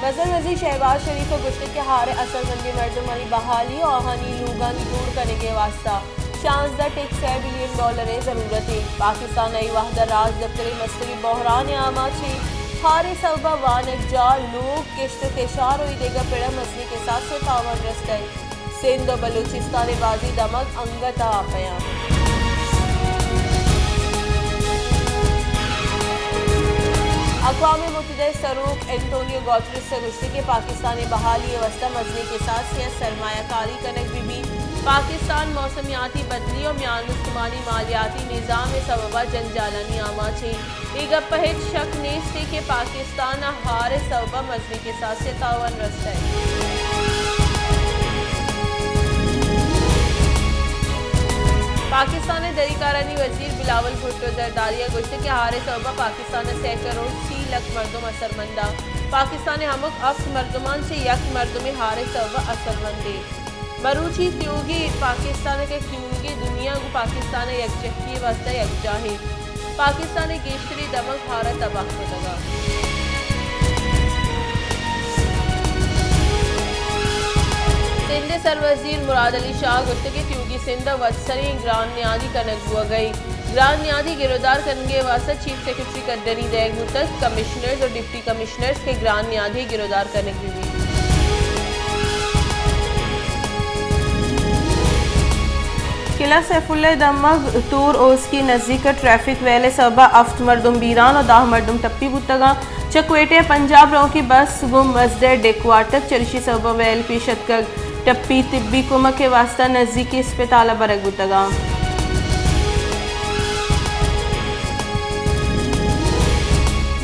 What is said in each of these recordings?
वज़ीर वज़ीर शहबाज शरीफ को गुश्त के हारे असरमंदी मरदमानी बहाली और हानी लूगान दूर करने के वास्ता 16.6 बिलियन ज़रूरत है। पाकिस्तान नई वाहदा राज दफ्तर मस्तरी बहरान आमा छे हारे सबा वानक जा लोग किश्त केशार हुई देगा पेड़ा मसले के साथ से तावन रस्ते सिंध और बलूचिस्तान बाजी दमक अंगता आपया। अक़वाम मुत्तहिदा सरूक एंटोनियो गुतेरेस से गुश्ती के पाकिस्तानी बहाली वस्ता मसले के साथ सरमायाकारी कनक भी पाकिस्तान मौसमियाती बदली और म्यान मुस्तमानी मालियाती निज़ाम सबबा जंजालानी आमा छे एक पहच शक नेस्ते के पाकिस्तान हार सबबा मसले के साथ से तावन रस्ता है। पाकिस्तान दरीकारानी वजीर बिलावल भुट्टो जरदारिया गुश्त के हारे सबबा पाकिस्तान 100 करोड़ 30 लाख मरदम असरमंदा पाकिस्तान हमुक अफ्त मरदमान से यक मरदम हारे सबबा असरमंदे मरूची त्योगी पाकिस्तान के क्योंकि दुनिया को पाकिस्तान यकजहती वास्ता यकजा है पाकिस्तान गेशतरी दमक हारा तबाह को लगा। सिंध सरवजीर मुराद अली शाह गुश्त के त्यूगी सिंध वत्सरी ग्रान न्यादी कनक हुआ गई ग्रान न्यादी गिरफ्तार करने वास्ते चीफ सेक्रेटरी कदनी दैग मुतक कमिश्नर्स और डिप्टी कमिश्नर्स के ग्रान न्यादी गिरफ्तार करने की हुई। किला सैफुल्ला दमग तूर ओस की नज़दीक ट्रैफिक वेले सबा अफ्त मरदम बीरान और दाह मरदम टप्पी बुतगा चकवेटे पंजाब रो की बस गुम मजदे डेकवाटक चरशी सबा वेल पीशत टप्पी तिब्बी कुमा के वास्ता नज़दीकी अस्पताल बरक बुतगा।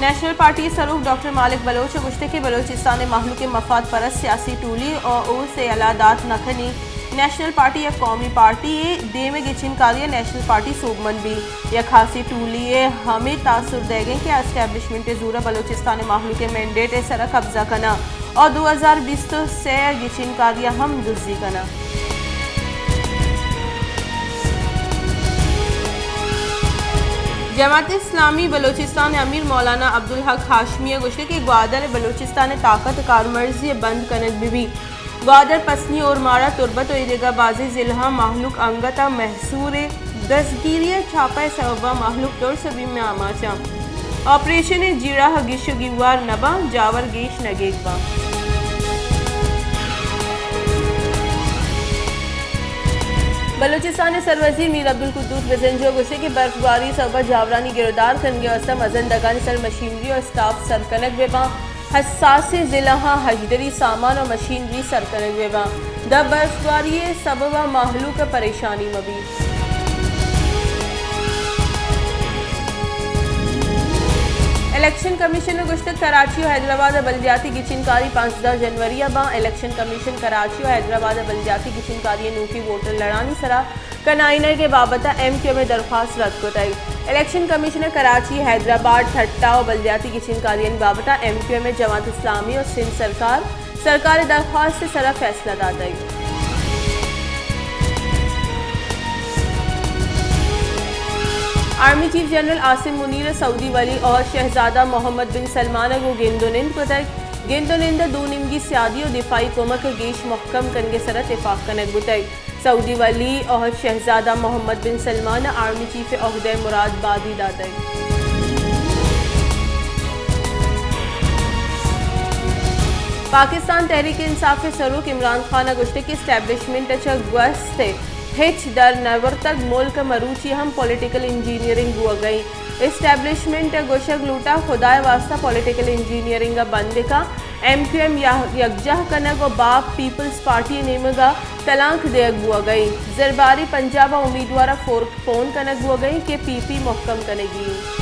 नेशनल पार्टी सरूक डॉक्टर मालिक बलोच गुश्ते के बलोचिस्तान माहलू के मफाद परस्त सियासी टूली और ओ से अलादात नखनी नेशनल पार्टी या कौमी पार्टी दे में गिचिन कालिया नेशनल पार्टी सोगमन भी या खासी टूली हमें तासुर देंगे कि एस्टेब्लिशमेंट जूरा बलोचिस्तान माहलू के मैंडेट सरा कब्जा करना और 2020 से गिचिन कालिया हम दुजी करना। जमात इस्लामी बलोचिस्तान अमीर मौलाना अब्दुल हक हाशमी गुश्ते के ग्वादर बलोचिस्तान ताकत कारमर्जी बंद कनक भी ग्वादर पसनी और मारा तुरबत और बाजी जिला माहलूक अंगता महसूर दसगिरिया छापा सबबा माहलूक तौर सभी में आमाचा ऑपरेशन जीरा गिश गिवार नबा जावर गेश नगेकबा। बलूचिस्तान सरवजीर मीर अब्दुल कुद्दूस बेजंजो गुस्से की बर्फबारी सबबा जावरानी गिरफ्तार करने वास्ता मजन दगानी सर मशीनरी और स्टाफ सरकनक बेबा हसास जिला हजदरी सामान और मशीनरी सरकनक बेबा द बर्फबारी सबबा माहलू का परेशानी मबी। इलेक्शन कमीशन ने गुश्त कराची और हैदराबाद बलदियाती की चिनकारी 15 जनवरी बा इलेक्शन कमीशन कराची और हैदराबाद बलदियाती की चिनकारी नूकी वोटर लड़ानी सरा कनाइनर के बाबता MQ में दरख्वास्त रद्द को तई इलेक्शन कमीशन कराची हैदराबाद ठट्टा और बलदियाती की चिनकारी बाबता MQ में जमात इस्लामी और सिंध सरकार दरख्वास्त से सरा फैसला दाई। Army chief general Asim Munir सऊदी वली और शहजादा मोहम्मद बिन सलमान को गेंदोनिंद दो निमगी सियादी और दिफाई कोमक गेश महकम कनगे सरत इफाक कनक बुतई सऊदी वली और शहजादा मोहम्मद बिन सलमान आर्मी चीफ ओहदे मुराद बादी दादई। पाकिस्तान तहरीक इंसाफ सरूक इमरान खान गुश्ते की स्टैब्लिशमेंट गस्त हिच दर नवर तक मुल्क मरूची हम पॉलिटिकल इंजीनियरिंग हुआ गई इस्टेब्लिशमेंट गोशक लूटा खुदाए वास्ता पॉलिटिकल इंजीनियरिंग बंद का MQM यकजह कनक और बाप पीपल्स पार्टी नेमगा तलाक देग हुआ गई जरबारी पंजाब उम्मीदवार फोन कनक हुआ गई कि PP मुहकम कनेगी।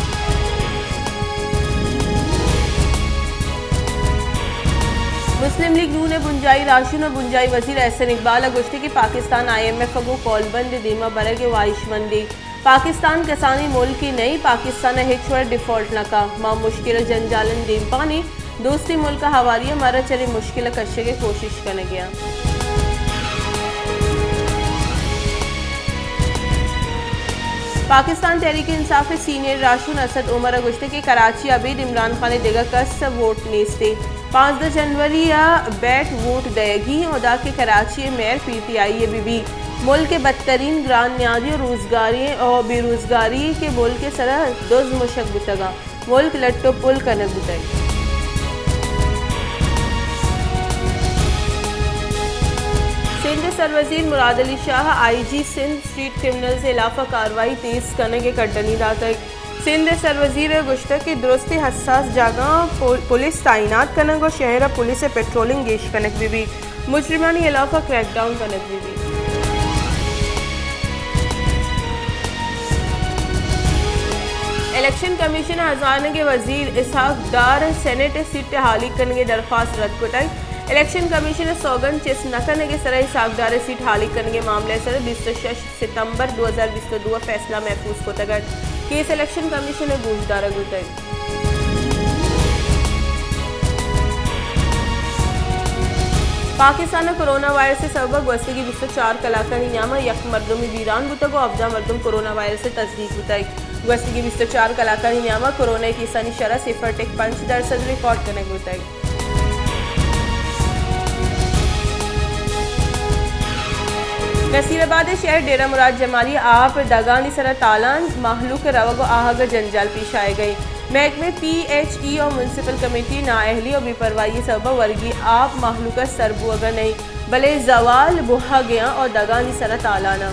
मुस्लिम लीग नू ने बुंजाई राशन और बुंजाई वजीर एहसन इकबाल गुश्ती की पाकिस्तान IMF को कॉलबंद दीमा बरग वाइशमंदी पाकिस्तान कसानी मुल्क की नई पाकिस्तान हिचवर डिफॉल्ट नका मां मुश्किल जंजालन दीम पानी दोस्ती मुल्क हवारी मारा चले मुश्किल कशे की कोशिश करने गया। पाकिस्तान तहरीक इंसाफ सीनियर राशन असद उमर गुश्ते के कराची अबीद इमरान खान दिगा कस वोट नेस्ते 5 जनवरी बैट वोट देगी अदा के कराची मेयर PTI बीबी मुल्क के बदतरीन ग्रानियादी और रोजगारी और बेरोजगारी के मुल्क के सर दोज मुशक बुतगा मुल्क लट्टो पुल कनक बुतई। सिंध सरवजीर Murad Ali Shah IG Sindh street criminal से इलाफा कार्रवाई तेज करने के कड्डनी दातक सिंध सरवजीर गुश्त की दुरुस्ती हसास जगह पुलिस तैनात कनक और शहर पुलिस पेट्रोलिंग गेश कनक भी मुजरिमानी इलाफा क्रैकडाउन कनक भी। इलेक्शन कमीशन हजारने के वजीर इसहाक डार सेनेट सीट हाली करने की दरख्वास्त रद्द कुटाई। इलेक्शन कमीशन सौगन चेस न करने के सर इसहाक डार सीट हाली करने के मामले सर 26 सितंबर 2022 फैसला महफूज को तगड़ केस इलेक्शन कमीशन ने बूझदार गुटाई। पाकिस्तान कोरोना वायरस से सबक वस्ती की 24 कलाकार नियामा यक मरदम वीरान बुतगो अफजा मरदम कोरोना वायरस से तस्दीक बुताई वस्ती की 24 कलाकार नियामा कोरोना की सनी शरह 0.5% रिकॉर्ड करने बुताई। नसीराबाद शहर डेरा मुराद जमाली आप दगानी सरा तालान महलूक रवगो आहग जंजाल पेश आए गई। महकमे PHE और म्यूनसिपल कमेटी नाअहली और बेपरवाही सबब वर्गी आप महलूक सरबुअगा नहीं भले जवाल बुहा गया और दगानी सरा तालाना।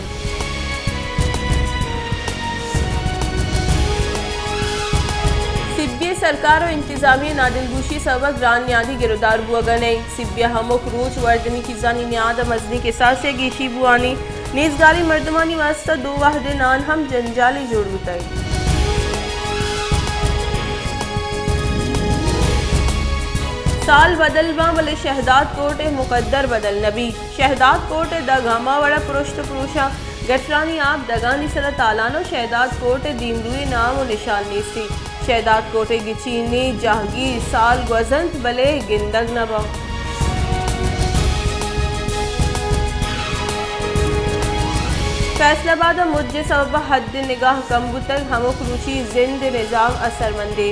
सिब्बिया सरकार और इंतजामिया नादिलगुशी सबक ग्रानियादी गिरदार बुअगा नहीं सिब्बिया हमक रोज वर्दनी खिजानी न्याद मजनी के साथ से गीशी बुआनी नीजगारी मर्दमानी वास्ता 2 वाहदे नान हम जंजाली जोड़ बुताई। साल बदलवा वाले शहदाद कोट मुकद्दर बदल नबी शहदाद कोट दगामा वड़ा पुरुष्ट पुरुषा गटरानी आप दगानी सर तालानो शहदाद कोट दीमरुई नाम और निशान नीसी शहदाद कोटे गिचीनी जहागीर साल गजंत बले गिंदग नबा। फैसलाबाद मुझे सबब हद निगाह कम बुतक हमक रुचि जिंद निज़ाम असरमंदी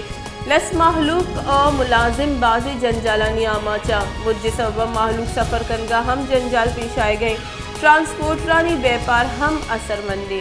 लस महलूक और मुलाजिम बाजी जंजाला नियामाचा मुझे सबब महलूक सफ़र कनगा हम जंजाल पेश आए गए ट्रांसपोर्ट रानी व्यापार हम असरमंदी।